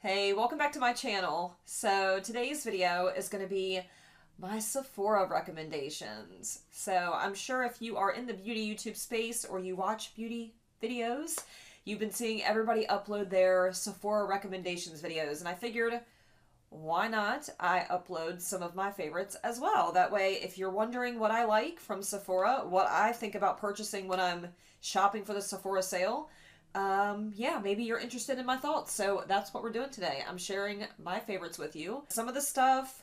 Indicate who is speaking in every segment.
Speaker 1: Hey, welcome back to my channel. So today's video is going to be my Sephora recommendations. So I'm sure if you are in the beauty YouTube space or you watch beauty videos, you've been seeing everybody upload their Sephora recommendations videos, and I figured why not I upload some of my favorites as well. That way, if you're wondering what I like from Sephora, what I think about purchasing when I'm shopping for the Sephora sale, yeah, maybe you're interested in my thoughts. So that's what we're doing today. I'm sharing my favorites with you. Some of the stuff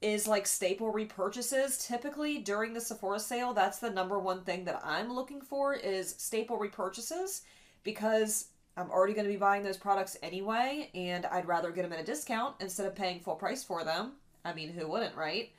Speaker 1: is like staple repurchases. Typically during the Sephora sale, that's the number one thing that I'm looking for is staple repurchases, because I'm already going to be buying those products anyway, and I'd rather get them at a discount instead of paying full price for them. I mean, who wouldn't, right?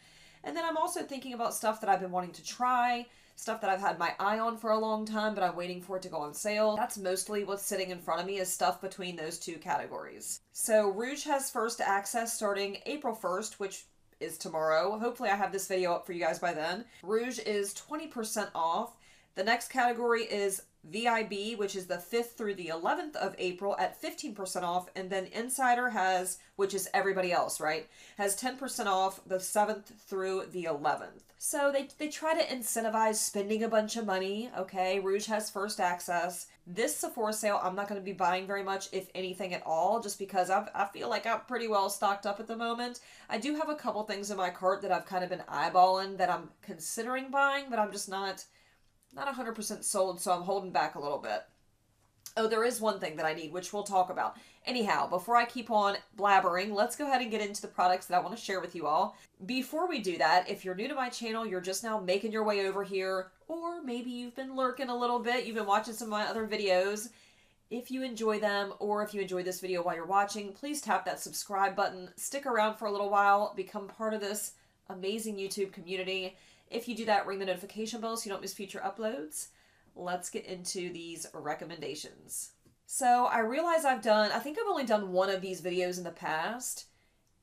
Speaker 1: And then I'm also thinking about stuff that I've been wanting to try, stuff that I've had my eye on for a long time, but I'm waiting for it to go on sale. That's mostly what's sitting in front of me, is stuff between those two categories. So Rouge has first access starting April 1st, which is tomorrow. Hopefully I have this video up for you guys by then. Rouge is 20% off. The next category is VIB, which is the 5th through the 11th of April at 15% off. And then Insider has, which is everybody else, right, has 10% off the 7th through the 11th. So they try to incentivize spending a bunch of money, okay? Rouge has first access. This Sephora sale, I'm not going to be buying very much, if anything at all, just because I feel like I'm pretty well stocked up at the moment. I do have a couple things in my cart that I've kind of been eyeballing that I'm considering buying, but I'm just not 100% sold, so I'm holding back a little bit. Oh, there is one thing that I need, which we'll talk about. Anyhow, before I keep on blabbering, let's go ahead and get into the products that I want to share with you all. Before we do that, if you're new to my channel, you're just now making your way over here, or maybe you've been lurking a little bit, you've been watching some of my other videos. If you enjoy them, or if you enjoy this video while you're watching, please tap that subscribe button, stick around for a little while, become part of this amazing YouTube community. If you do that, ring the notification bell so you don't miss future uploads. Let's get into these recommendations. So I realize I think I've only done one of these videos in the past,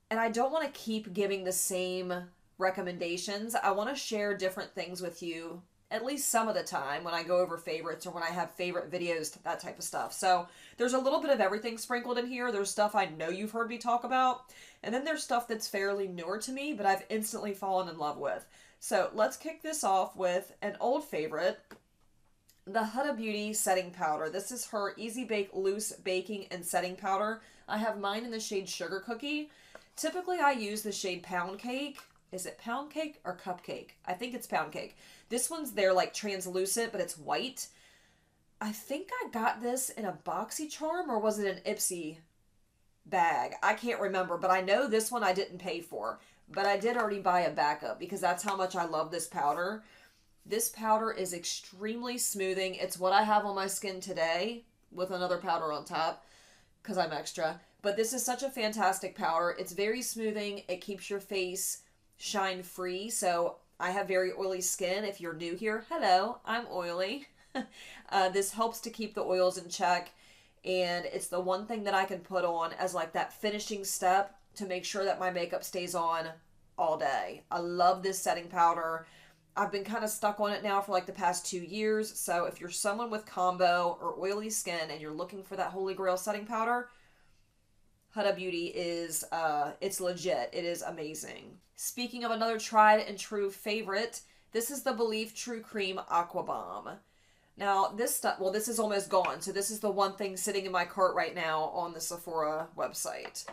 Speaker 1: and I don't want to keep giving the same recommendations. I want to share different things with you at least some of the time when I go over favorites or when I have favorite videos, that type of stuff. So there's a little bit of everything sprinkled in here. There's stuff I know you've heard me talk about, and then there's stuff that's fairly newer to me, but I've instantly fallen in love with. So let's kick this off with an old favorite, the Huda Beauty Setting Powder. This is her Easy Bake Loose Baking and Setting Powder. I have mine in the shade Sugar Cookie. Typically I use the shade Pound Cake. Is it Pound Cake or Cupcake? I think it's Pound Cake. This one's there like translucent, but it's white. I think I got this in a BoxyCharm, or was it an Ipsy bag? I can't remember, but I know this one I didn't pay for. But I did already buy a backup because that's how much I love this powder. This powder is extremely smoothing. It's what I have on my skin today with another powder on top because I'm extra. But this is such a fantastic powder. It's very smoothing. It keeps your face shine free. So I have very oily skin. If you're new here, hello, I'm oily. This helps to keep the oils in check. And it's the one thing that I can put on as like that finishing step to make sure that my makeup stays on all day. I love this setting powder. I've been kind of stuck on it now for like the past 2 years. So if you're someone with combo or oily skin and you're looking for that holy grail setting powder, Huda Beauty is, it's legit. It is amazing. Speaking of another tried and true favorite, this is the Believe True Cream Aqua Bomb. Now this stuff, well, this is almost gone. So this is the one thing sitting in my cart right now on the Sephora website.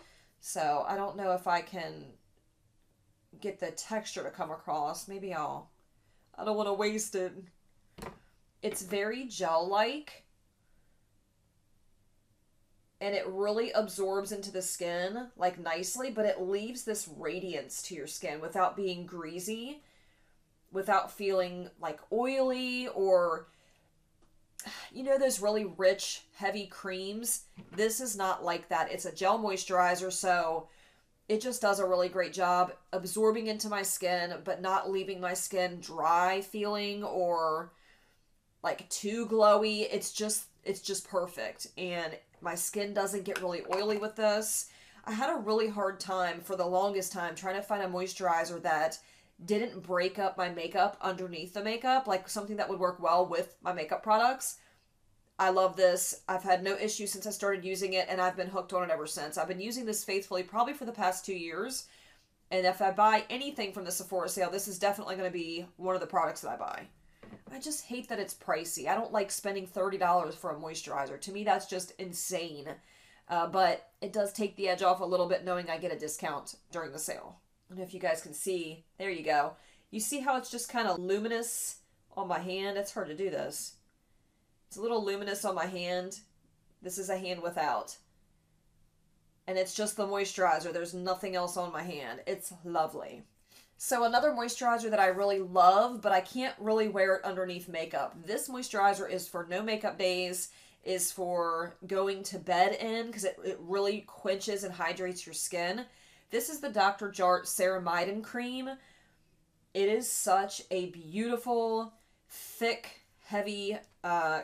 Speaker 1: So I don't know if I can get the texture to come across. Maybe I don't want to waste it. It's very gel-like, and it really absorbs into the skin like nicely, but it leaves this radiance to your skin without being greasy, without feeling like oily or, you know, those really rich, heavy creams. This is not like that. It's a gel moisturizer, so it just does a really great job absorbing into my skin, but not leaving my skin dry feeling or like too glowy. It's just perfect. And my skin doesn't get really oily with this. I had a really hard time for the longest time trying to find a moisturizer that didn't break up my makeup underneath the makeup, like something that would work well with my makeup products. I love this. I've had no issue since I started using it, and I've been hooked on it ever since. I've been using this faithfully probably for the past 2 years. And if I buy anything from the Sephora sale, this is definitely going to be one of the products that I buy. I just hate that it's pricey. I don't like spending $30 for a moisturizer. To me, that's just insane. But it does take the edge off a little bit knowing I get a discount during the sale. I don't know if you guys can see. There you go. You see how it's just kind of luminous on my hand? It's hard to do this. It's a little luminous on my hand. This is a hand without. And it's just the moisturizer. There's nothing else on my hand. It's lovely. So another moisturizer that I really love, but I can't really wear it underneath makeup. This moisturizer is for no makeup days, is for going to bed in, because it really quenches and hydrates your skin. This is the Dr. Jart Ceramidin Cream. It is such a beautiful, thick, heavy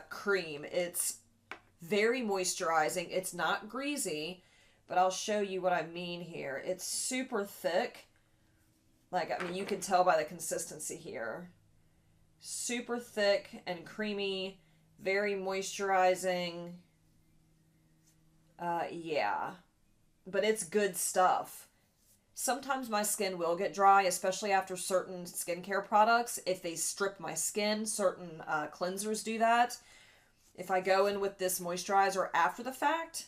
Speaker 1: cream. It's very moisturizing. It's not greasy, but I'll show you what I mean here. It's super thick. Like, I mean, you can tell by the consistency here. Super thick and creamy, very moisturizing. Yeah. But it's good stuff. Sometimes my skin will get dry, especially after certain skincare products. If they strip my skin, certain cleansers do that. If I go in with this moisturizer after the fact,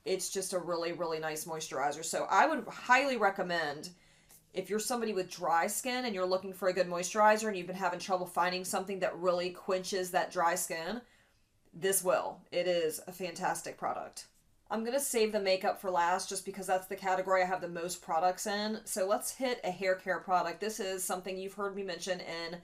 Speaker 1: it's just a really, really nice moisturizer. So I would highly recommend, if you're somebody with dry skin and you're looking for a good moisturizer and you've been having trouble finding something that really quenches that dry skin, this will. It is a fantastic product. I'm going to save the makeup for last just because that's the category I have the most products in. So let's hit a hair care product. This is something you've heard me mention in,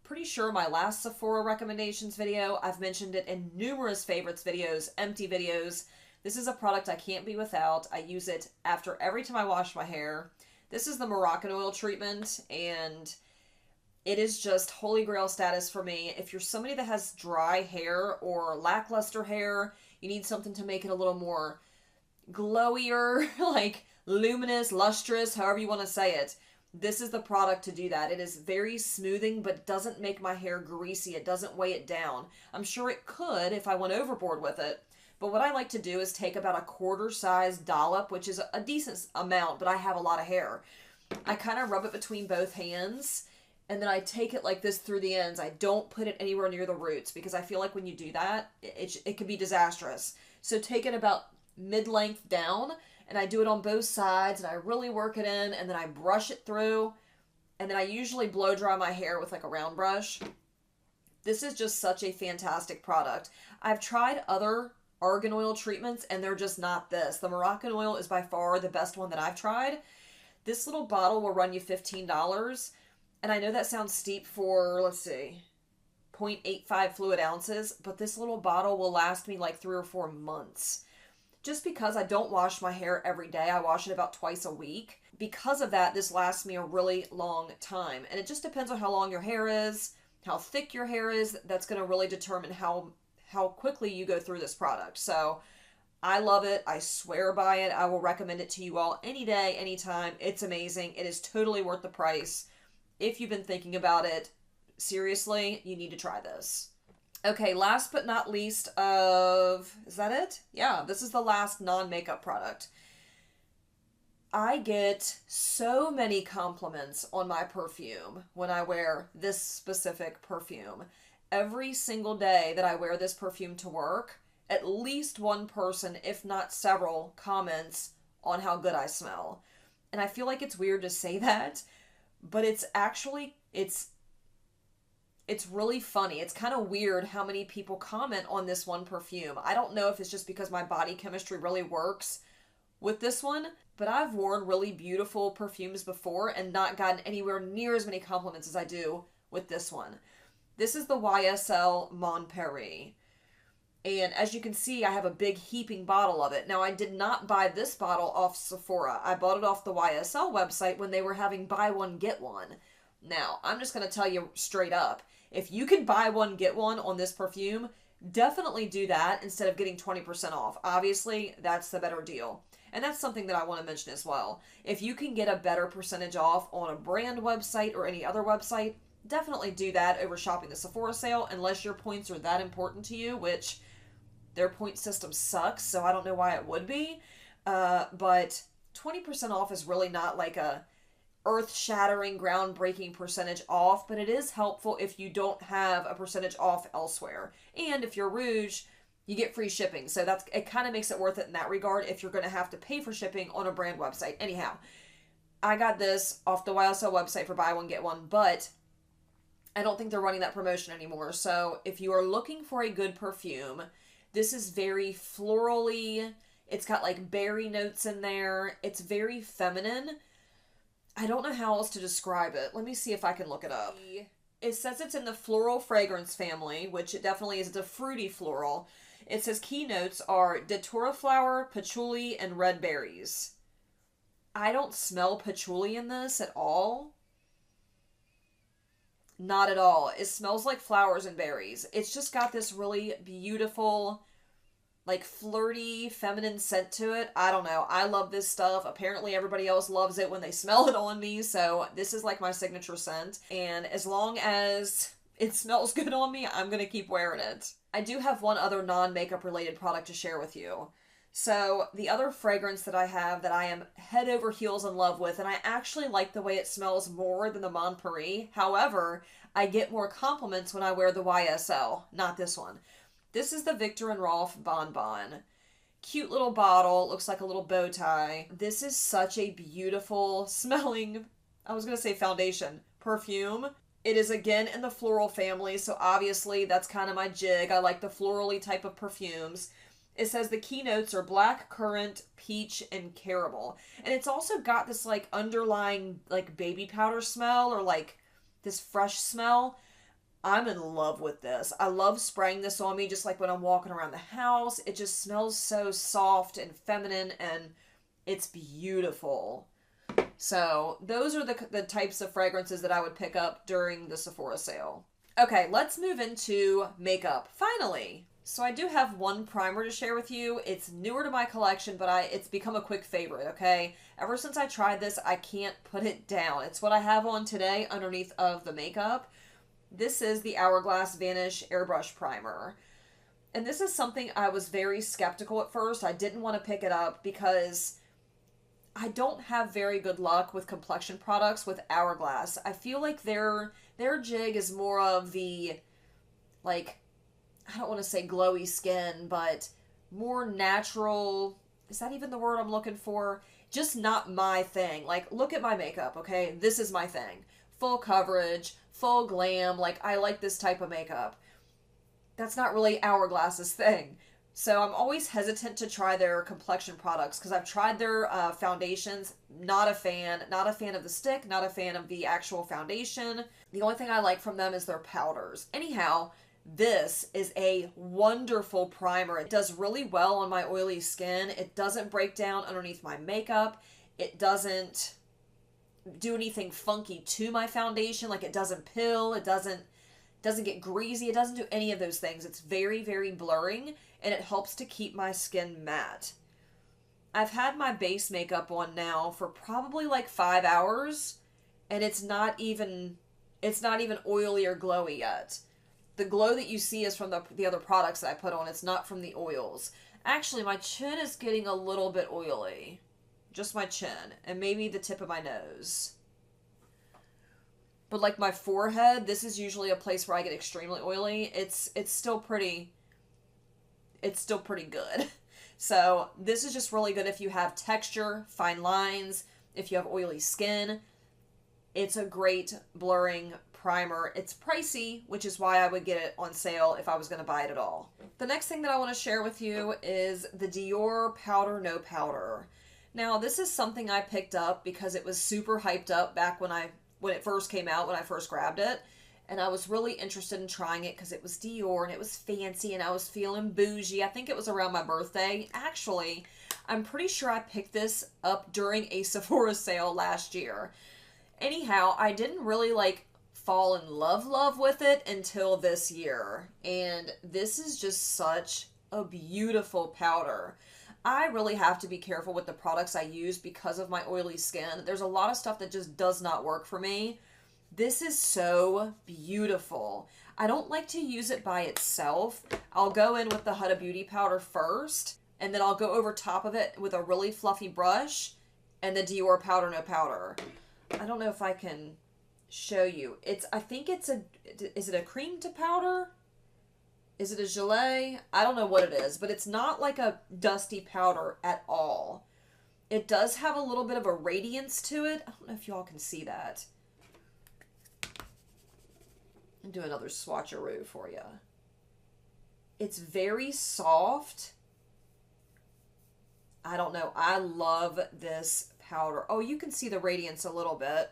Speaker 1: pretty sure, my last Sephora recommendations video. I've mentioned it in numerous favorites videos, empty videos. This is a product I can't be without. I use it after every time I wash my hair. This is the Moroccan Oil treatment, and it is just holy grail status for me. If you're somebody that has dry hair or lackluster hair, you need something to make it a little more glowier, like luminous, lustrous, however you want to say it. This is the product to do that. It is very smoothing, but doesn't make my hair greasy. It doesn't weigh it down. I'm sure it could if I went overboard with it. But what I like to do is take about a quarter-size dollop, which is a decent amount, but I have a lot of hair. I kind of rub it between both hands, and then I take it like this through the ends. I don't put it anywhere near the roots, because I feel like when you do that, it can be disastrous. So take it about mid-length down, and I do it on both sides, and I really work it in, and then I brush it through, and then I usually blow dry my hair with like a round brush. This is just such a fantastic product. I've tried other argan oil treatments, and they're just not this. The Moroccan Oil is by far the best one that I've tried. This little bottle will run you $15, and I know that sounds steep for, let's see, 0.85 fluid ounces, but this little bottle will last me like 3 or 4 months. Just because I don't wash my hair every day, I wash it about twice a week. Because of that, this lasts me a really long time, and it just depends on how long your hair is, how thick your hair is. That's going to really determine how quickly you go through this product. So I love it. I swear by it. I will recommend it to you all any day, anytime. It's amazing. It is totally worth the price. If you've been thinking about it, seriously, you need to try this. Okay, last but not least is that it? Yeah, this is the last non-makeup product. I get so many compliments on my perfume when I wear this specific perfume. Every single day that I wear this perfume to work, at least one person, if not several, comments on how good I smell. And I feel like it's weird to say that, but it's actually, it's really funny. It's kind of weird how many people comment on this one perfume. I don't know if it's just because my body chemistry really works with this one, but I've worn really beautiful perfumes before and not gotten anywhere near as many compliments as I do with this one. This is the YSL Mon Guerlain. And as you can see, I have a big heaping bottle of it. Now, I did not buy this bottle off Sephora. I bought it off the YSL website when they were having buy one, get one. Now, I'm just going to tell you straight up, if you can buy one, get one on this perfume, definitely do that instead of getting 20% off. Obviously, that's the better deal. And that's something that I want to mention as well. If you can get a better percentage off on a brand website or any other website, definitely do that over shopping the Sephora sale unless your points are that important to you, which their point system sucks, so I don't know why it would be. But 20% off is really not like a earth-shattering, groundbreaking percentage off, but it is helpful if you don't have a percentage off elsewhere. And if you're Rouge, you get free shipping. So it kind of makes it worth it in that regard if you're going to have to pay for shipping on a brand website. Anyhow, I got this off the YSL website for buy one, get one, but I don't think they're running that promotion anymore. So if you are looking for a good perfume, this is very florally. It's got like berry notes in there. It's very feminine. I don't know how else to describe it. Let me see if I can look it up. It says it's in the floral fragrance family, which it definitely is. It's a fruity floral. It says key notes are datura flower, patchouli, and red berries. I don't smell patchouli in this at all. Not at all. It smells like flowers and berries. It's just got this really beautiful, like flirty, feminine scent to it. I don't know. I love this stuff. Apparently everybody else loves it when they smell it on me. So this is like my signature scent. And as long as it smells good on me, I'm going to keep wearing it. I do have one other non-makeup related product to share with you. So the other fragrance that I have that I am head over heels in love with, and I actually like the way it smells more than the Mon Paris. However, I get more compliments when I wear the YSL, not this one. This is the Viktor and Rolf Bonbon. Cute little bottle, looks like a little bow tie. This is such a beautiful smelling, I was going to say foundation, perfume. It is again in the floral family, so obviously that's kind of my jig. I like the florally type of perfumes. It says the keynotes are black currant, peach, and caramel. And it's also got this like underlying like baby powder smell or like this fresh smell. I'm in love with this. I love spraying this on me just like when I'm walking around the house. It just smells so soft and feminine and it's beautiful. So those are the types of fragrances that I would pick up during the Sephora sale. Okay, let's move into makeup. Finally. So I do have one primer to share with you. It's newer to my collection, but it's become a quick favorite, okay? Ever since I tried this, I can't put it down. It's what I have on today underneath of the makeup. This is the Hourglass Vanish Airbrush Primer. And this is something I was very skeptical at first. I didn't want to pick it up because I don't have very good luck with complexion products with Hourglass. I feel like their jig is more of the, like, I don't want to say glowy skin, but more natural. Is that even the word I'm looking for? Just not my thing. Like, look at my makeup, okay? This is my thing. Full coverage, full glam. Like, I like this type of makeup. That's not really Hourglass's thing. So I'm always hesitant to try their complexion products because I've tried their foundations. Not a fan. Not a fan of the stick. Not a fan of the actual foundation. The only thing I like from them is their powders. Anyhow, this is a wonderful primer. It does really well on my oily skin. It doesn't break down underneath my makeup. It doesn't do anything funky to my foundation. Like, it doesn't pill. It doesn't get greasy. It doesn't do any of those things. It's very, very blurring, and it helps to keep my skin matte. I've had my base makeup on now for probably like 5 hours, and it's not even oily or glowy yet. The glow that you see is from the other products that I put on. It's not from the oils. Actually, my chin is getting a little bit oily. Just my chin. And maybe the tip of my nose. But like my forehead, this is usually a place where I get extremely oily. It's still pretty good. So this is just really good if you have texture, fine lines, if you have oily skin. It's a great blurring primer. It's pricey, which is why I would get it on sale if I was going to buy it at all. The next thing that I want to share with you is the Dior Powder No Powder. Now, this is something I picked up because it was super hyped up back when it first came out, when I first grabbed it. And I was really interested in trying it because it was Dior and it was fancy and I was feeling bougie. I think it was around my birthday. Actually, I'm pretty sure I picked this up during a Sephora sale last year. Anyhow, I didn't really fall in love with it until this year. And this is just such a beautiful powder. I really have to be careful with the products I use because of my oily skin. There's a lot of stuff that just does not work for me. This is so beautiful. I don't like to use it by itself. I'll go in with the Huda Beauty powder first, and then I'll go over top of it with a really fluffy brush and the Dior Powder No Powder. I don't know if I can show you. I think it's is it a cream to powder? Is it a gelée? I don't know what it is, but it's not like a dusty powder at all. It does have a little bit of a radiance to it. I don't know if y'all can see that. I'll do another swatcheroo for you. It's very soft. I don't know. I love this powder. Oh, you can see the radiance a little bit.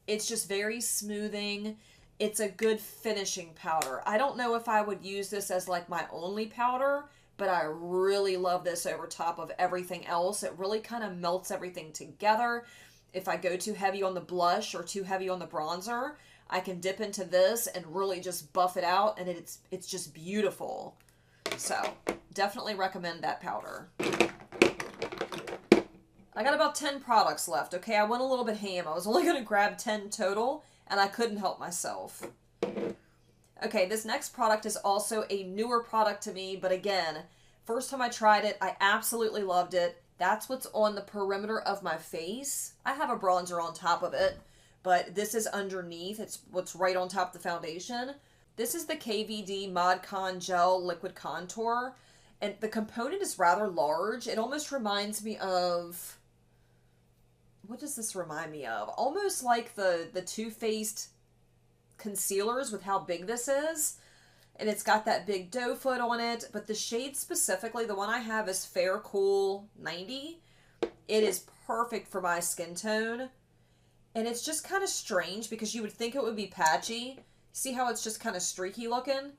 Speaker 1: It's just very smoothing. It's a good finishing powder. I don't know if I would use this as like my only powder, but I really love this over top of everything else. It really kind of melts everything together. If I go too heavy on the blush or too heavy on the bronzer, I can dip into this and really just buff it out, and it's just beautiful. So, definitely recommend that powder. I got about 10 products left, okay? I went a little bit ham. I was only going to grab 10 total, and I couldn't help myself. Okay, this next product is also a newer product to me, but again, first time I tried it, I absolutely loved it. That's what's on the perimeter of my face. I have a bronzer on top of it, but this is underneath. It's what's right on top of the foundation. This is the KVD Contour Gel Liquid Contour, and the component is rather large. It almost reminds me of... What does this remind me of? Almost like the Too Faced concealers with how big this is. And it's got that big doe foot on it. But the shade specifically, the one I have is Fair Cool 90. It is perfect for my skin tone. And it's just kind of strange because you would think it would be patchy. See how it's just kind of streaky looking?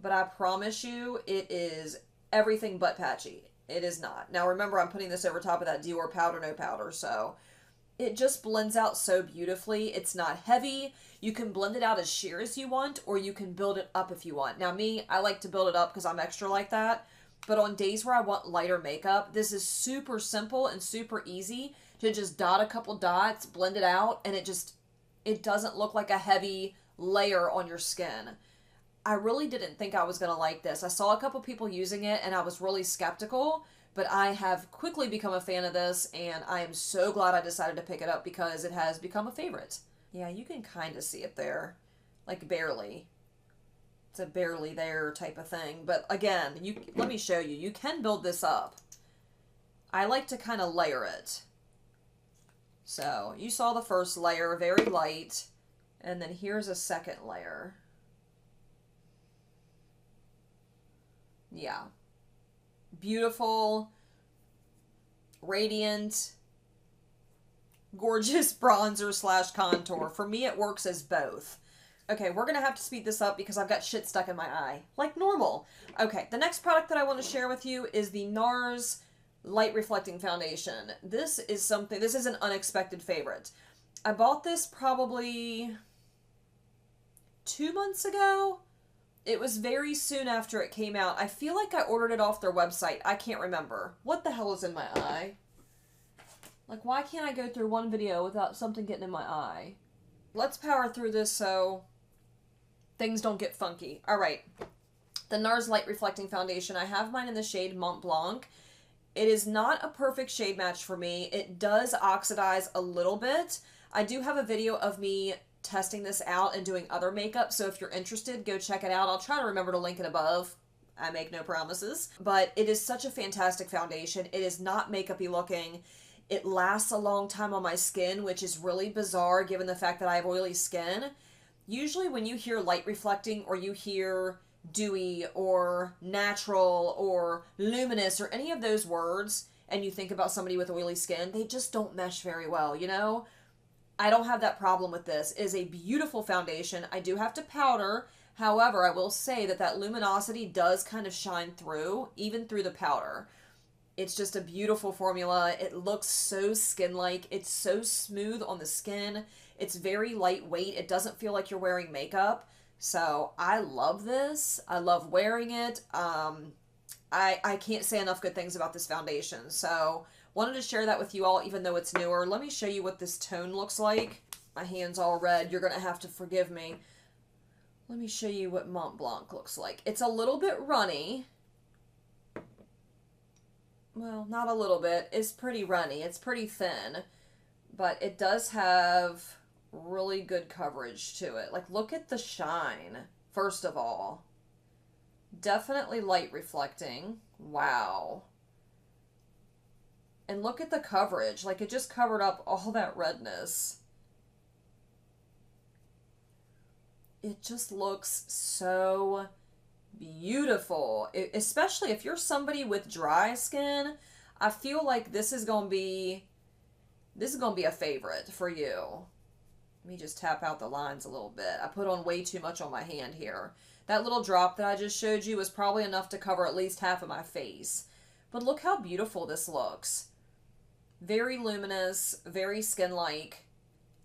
Speaker 1: But I promise you, it is everything but patchy. It is not. Now remember, I'm putting this over top of that Dior Powder No Powder, so... It just blends out so beautifully. It's not heavy. You can blend it out as sheer as you want, or you can build it up if you want. Now me, I like to build it up because I'm extra like that. But on days where I want lighter makeup, this is super simple and super easy to just dot a couple dots, blend it out, and it doesn't look like a heavy layer on your skin. I really didn't think I was going to like this. I saw a couple people using it and I was really skeptical. But I have quickly become a fan of this, and I am so glad I decided to pick it up because it has become a favorite. Yeah, you can kind of see it there. Like, barely. It's a barely there type of thing. But again, let me show you. You can build this up. I like to kind of layer it. So, you saw the first layer, very light. And then here's a second layer. Yeah. Beautiful, radiant, gorgeous bronzer slash contour. For me, it works as both. Okay, we're going to have to speed this up because I've got shit stuck in my eye. Like normal. Okay, the next product that I want to share with you is the Nars Light Reflecting Foundation. This is an unexpected favorite. I bought this probably 2 months ago. It was very soon after it came out. I feel like I ordered it off their website. I can't remember. What the hell is in my eye? Like, why can't I go through one video without something getting in my eye? Let's power through this so things don't get funky. Alright. The Nars Light Reflecting Foundation. I have mine in the shade Mont Blanc. It is not a perfect shade match for me. It does oxidize a little bit. I do have a video of me testing this out and doing other makeup, so if you're interested, go check it out. I'll try to remember to link it above. I make no promises. But it is such a fantastic foundation. It is not makeup-y looking. It lasts a long time on my skin, which is really bizarre given the fact that I have oily skin. Usually when you hear light reflecting or you hear dewy or natural or luminous or any of those words and you think about somebody with oily skin, they just don't mesh very well, you know? I don't have that problem with this. It is a beautiful foundation. I do have to powder. However, I will say that luminosity does kind of shine through, even through the powder. It's just a beautiful formula. It looks so skin-like. It's so smooth on the skin. It's very lightweight. It doesn't feel like you're wearing makeup. So I love this. I love wearing it. I can't say enough good things about this foundation. So Wanted to share that with you all, even though it's newer. Let me show you what this tone looks like. My hand's all red. You're going to have to forgive me. Let me show you what Mont Blanc looks like. It's a little bit runny. Well, not a little bit. It's pretty runny. It's pretty thin. But it does have really good coverage to it. Like, look at the shine, first of all. Definitely light reflecting. Wow. And look at the coverage. Like, it just covered up all that redness. It just looks so beautiful. Especially if you're somebody with dry skin, I feel like this is going to be a favorite for you. Let me just tap out the lines a little bit. I put on way too much on my hand here. That little drop that I just showed you was probably enough to cover at least half of my face. But look how beautiful this looks. Very luminous, very skin-like.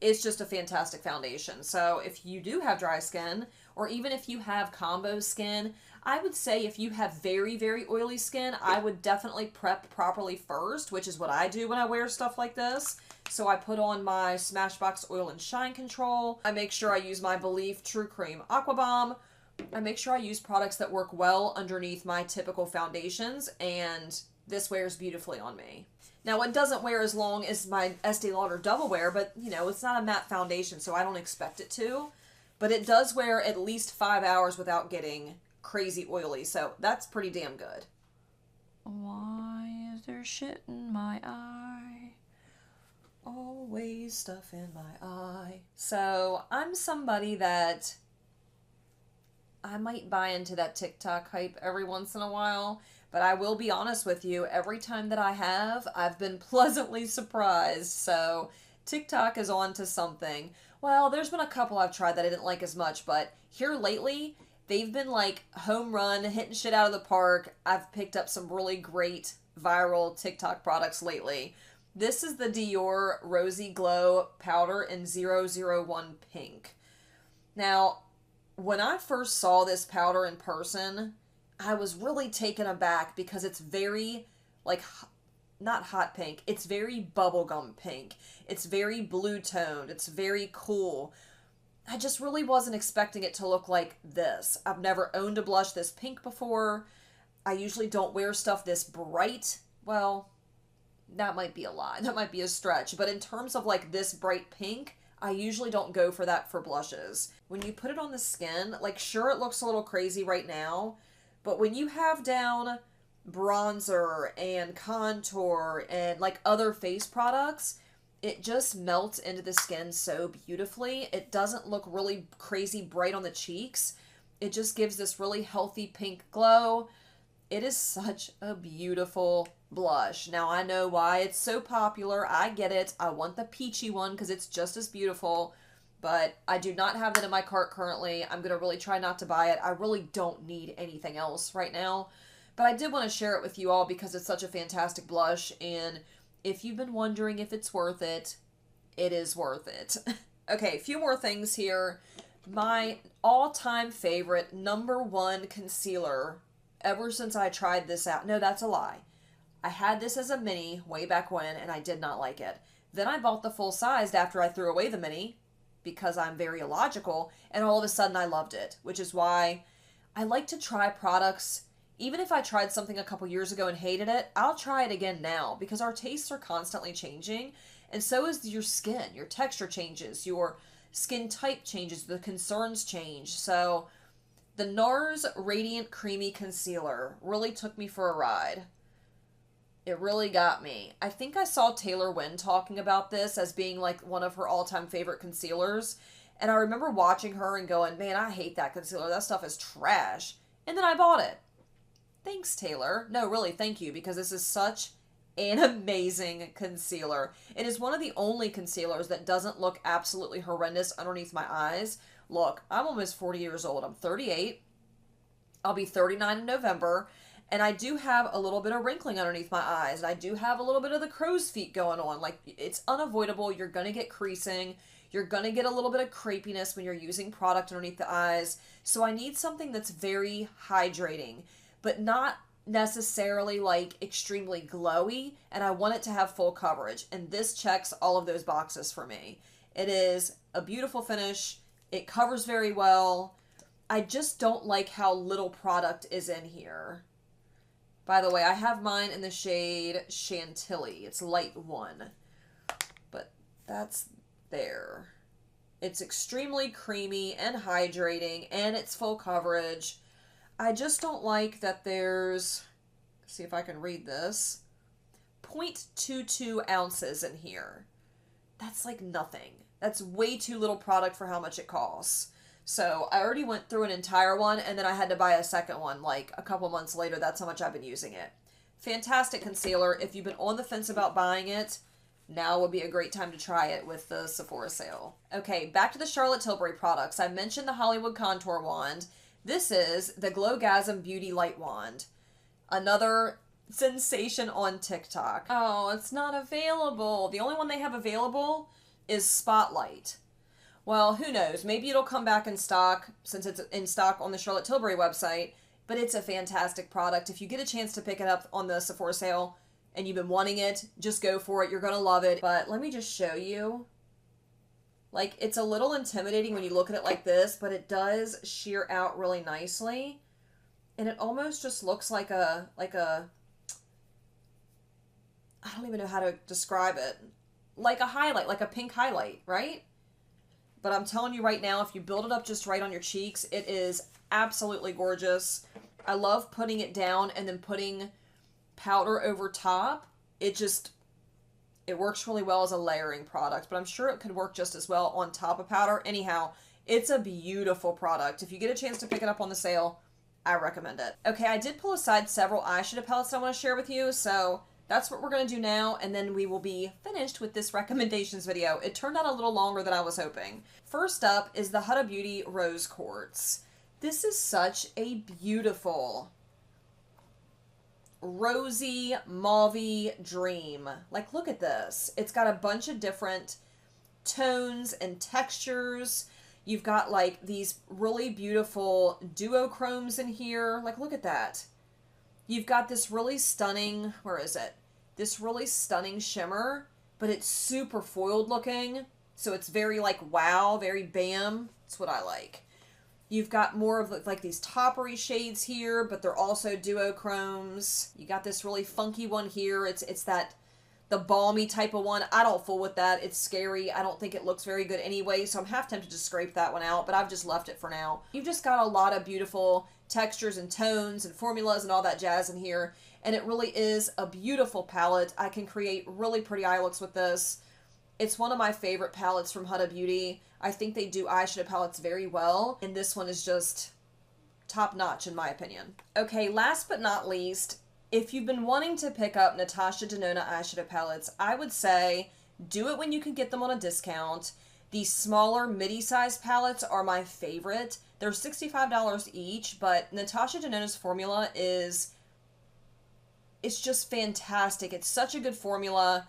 Speaker 1: It's just a fantastic foundation. So if you do have dry skin, or even if you have combo skin, I would say if you have very, very oily skin, I would definitely prep properly first, which is what I do when I wear stuff like this. So I put on my Smashbox Oil and Shine Control. I make sure I use my Believe True Cream Aqua Bomb. I make sure I use products that work well underneath my typical foundations, and this wears beautifully on me. Now, it doesn't wear as long as my Estee Lauder Double Wear, but, you know, it's not a matte foundation, so I don't expect it to. But it does wear at least 5 hours without getting crazy oily, so that's pretty damn good. Why is there shit in my eye? Always stuff in my eye. So, I'm somebody that I might buy into that TikTok hype every once in a while. But I will be honest with you, every time that I have, I've been pleasantly surprised. So TikTok is on to something. Well, there's been a couple I've tried that I didn't like as much, but here lately, they've been like home run, hitting shit out of the park. I've picked up some really great viral TikTok products lately. This is the Dior Rosy Glow Powder in 001 Pink. Now, when I first saw this powder in person, I was really taken aback because it's very, like, not hot pink. It's very bubblegum pink. It's very blue toned. It's very cool. I just really wasn't expecting it to look like this. I've never owned a blush this pink before. I usually don't wear stuff this bright. Well, that might be a lie. That might be a stretch. But in terms of, like, this bright pink, I usually don't go for that for blushes. When you put it on the skin, like, sure, it looks a little crazy right now, but when you have down bronzer and contour and like other face products, it just melts into the skin so beautifully. It doesn't look really crazy bright on the cheeks. It just gives this really healthy pink glow. It is such a beautiful blush. Now, I know why it's so popular. I get it. I want the peachy one because it's just as beautiful. But I do not have that in my cart currently. I'm going to really try not to buy it. I really don't need anything else right now. But I did want to share it with you all because it's such a fantastic blush. And if you've been wondering if it's worth it, it is worth it. Okay, a few more things here. My all-time favorite #1 concealer ever since I tried this out. No, that's a lie. I had this as a mini way back when and I did not like it. Then I bought the full size after I threw away the mini, because I'm very illogical, and all of a sudden I loved it, which is why I like to try products. Even if I tried something a couple years ago and hated it, I'll try it again now, because our tastes are constantly changing, and so is your skin. Your texture changes, your skin type changes, the concerns change. So the Nars Radiant Creamy Concealer really took me for a ride. It really got me. I think I saw Taylor Wynn talking about this as being like one of her all-time favorite concealers. And I remember watching her and going, man, I hate that concealer. That stuff is trash. And then I bought it. Thanks, Taylor. No, really, thank you, because this is such an amazing concealer. It is one of the only concealers that doesn't look absolutely horrendous underneath my eyes. Look, I'm almost 40 years old. I'm 38. I'll be 39 in November. And I do have a little bit of wrinkling underneath my eyes. And I do have a little bit of the crow's feet going on. Like, it's unavoidable. You're going to get creasing. You're going to get a little bit of crepiness when you're using product underneath the eyes. So I need something that's very hydrating, but not necessarily like extremely glowy, and I want it to have full coverage, and this checks all of those boxes for me. It is a beautiful finish. It covers very well. I just don't like how little product is in here. By the way, I have mine in the shade Chantilly. It's light 1. But that's there. It's extremely creamy and hydrating, and it's full coverage. I just don't like that there's, see if I can read this, 0.22 ounces in here. That's like nothing. That's way too little product for how much it costs. So I already went through an entire one, and then I had to buy a second one like a couple months later. That's how much I've been using it. Fantastic concealer. If you've been on the fence about buying it, now would be a great time to try it with the Sephora sale. Okay, back to the Charlotte Tilbury products. I mentioned the Hollywood Contour Wand. This is the Glowgasm Beauty Light Wand. Another sensation on TikTok. Oh, it's not available. The only one they have available is Spotlight. Well, who knows? Maybe it'll come back in stock since it's in stock on the Charlotte Tilbury website, but it's a fantastic product. If you get a chance to pick it up on the Sephora sale and you've been wanting it, just go for it. You're going to love it. But let me just show you. Like, it's a little intimidating when you look at it like this, but it does sheer out really nicely. And it almost just looks like a, I don't even know how to describe it. Like a highlight, like a pink highlight, right? But I'm telling you right now, if you build it up just right on your cheeks, it is absolutely gorgeous. I love putting it down and then putting powder over top. It works really well as a layering product, but I'm sure it could work just as well on top of powder. Anyhow, it's a beautiful product. If you get a chance to pick it up on the sale, I recommend it. Okay, I did pull aside several eyeshadow palettes I want to share with you, so that's what we're going to do now, and then we will be finished with this recommendations video. It turned out a little longer than I was hoping. First up is the Huda Beauty Rose Quartz. This is such a beautiful rosy, mauve-y dream. Like, look at this. It's got a bunch of different tones and textures. You've got, like, these really beautiful duochromes in here. Like, look at that. You've got this really stunning, where is it? This really stunning shimmer, but it's super foiled looking. So it's very like, wow, very bam. That's what I like. You've got more of like these toppery shades here, but they're also duochromes. You got this really funky one here. It's that, the balmy type of one. I don't fool with that. It's scary. I don't think it looks very good anyway, so I'm half tempted to scrape that one out, but I've just left it for now. You've just got a lot of beautiful textures and tones and formulas and all that jazz in here, and it really is a beautiful palette. I can create really pretty eye looks with this. It's one of my favorite palettes from Huda Beauty. I think they do eyeshadow palettes very well, and this one is just top-notch in my opinion. Okay, last but not least, if you've been wanting to pick up Natasha Denona eyeshadow palettes, I would say do it when you can get them on a discount. These smaller midi-sized palettes are my favorite. They're $65 each, but Natasha Denona's formula it's just fantastic. It's such a good formula.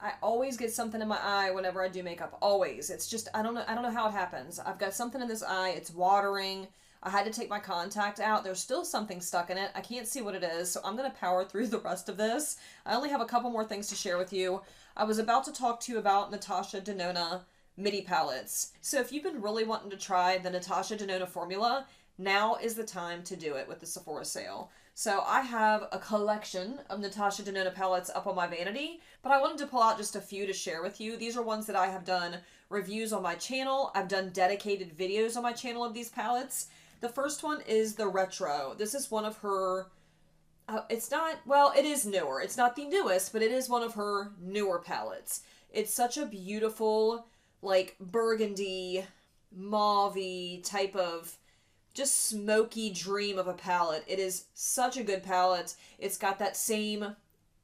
Speaker 1: I always get something in my eye whenever I do makeup. Always. It's just, I don't know how it happens. I've got something in this eye. It's watering. I had to take my contact out. There's still something stuck in it. I can't see what it is, so I'm going to power through the rest of this. I only have a couple more things to share with you. I was about to talk to you about Natasha Denona midi palettes. So if you've been really wanting to try the Natasha Denona formula, now is the time to do it with the Sephora sale. So I have a collection of Natasha Denona palettes up on my vanity, but I wanted to pull out just a few to share with you. These are ones that I have done reviews on my channel. I've done dedicated videos on my channel of these palettes. The first one is the Retro. This is one of her, it's not, well, it is newer. It's not the newest, but it is one of her newer palettes. It's such a beautiful, like, burgundy, mauve-y type of just smoky dream of a palette. It is such a good palette. It's got that same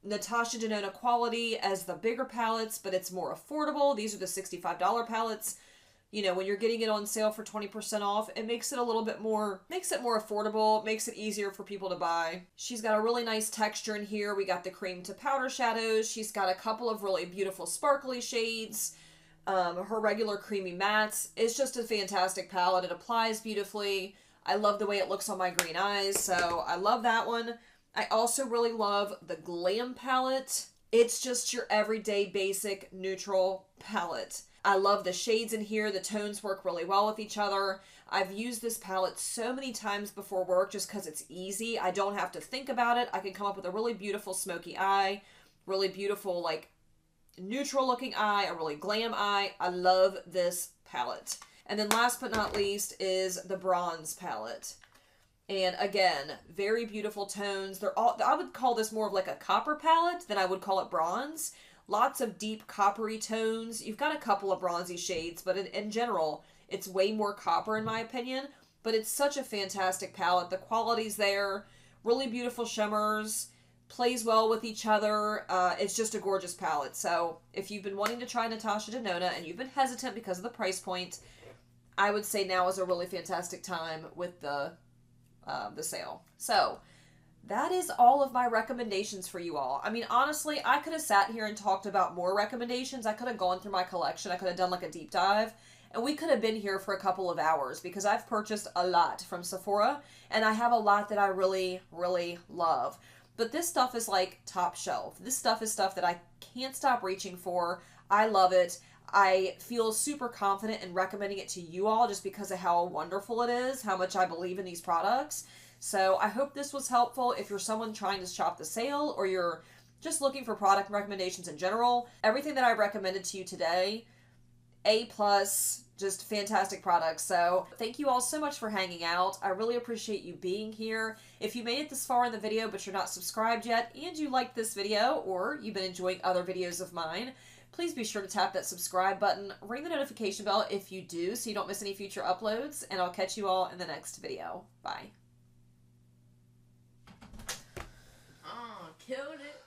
Speaker 1: Natasha Denona quality as the bigger palettes, but it's more affordable. These are the $65 palettes. You know, when you're getting it on sale for 20% off, it makes it a little bit more, makes it more affordable, makes it easier for people to buy. She's got a really nice texture in here. We got the cream to powder shadows. She's got a couple of really beautiful sparkly shades. Her regular creamy mattes. It's just a fantastic palette. It applies beautifully. I love the way it looks on my green eyes, so I love that one. I also really love the Glam palette. It's just your everyday basic neutral palette. I love the shades in here. The tones work really well with each other. I've used this palette so many times before work just because it's easy. I don't have to think about it. I can come up with a really beautiful smoky eye, really beautiful like neutral looking eye, a really glam eye. I love this palette. And then last but not least is the bronze palette. And again, very beautiful tones. They're all, I would call this more of like a copper palette than I would call it bronze. Lots of deep coppery tones. You've got a couple of bronzy shades, but in general, it's way more copper in my opinion. But it's such a fantastic palette. The quality's there. Really beautiful shimmers. Plays well with each other. It's just a gorgeous palette. So if you've been wanting to try Natasha Denona and you've been hesitant because of the price point, I would say now is a really fantastic time with the sale. So that is all of my recommendations for you all. I mean, honestly, I could have sat here and talked about more recommendations. I could have gone through my collection. I could have done like a deep dive, and we could have been here for a couple of hours because I've purchased a lot from Sephora, and I have a lot that I really, really love. But this stuff is like top shelf. This stuff is stuff that I can't stop reaching for. I love it. I feel super confident in recommending it to you all just because of how wonderful it is, how much I believe in these products. So I hope this was helpful if you're someone trying to shop the sale or you're just looking for product recommendations in general. Everything that I recommended to you today, A+, just fantastic products. So thank you all so much for hanging out. I really appreciate you being here. If you made it this far in the video but you're not subscribed yet and you liked this video or you've been enjoying other videos of mine, please be sure to tap that subscribe button, ring the notification bell if you do so you don't miss any future uploads, and I'll catch you all in the next video. Bye.
Speaker 2: Oh, killed it.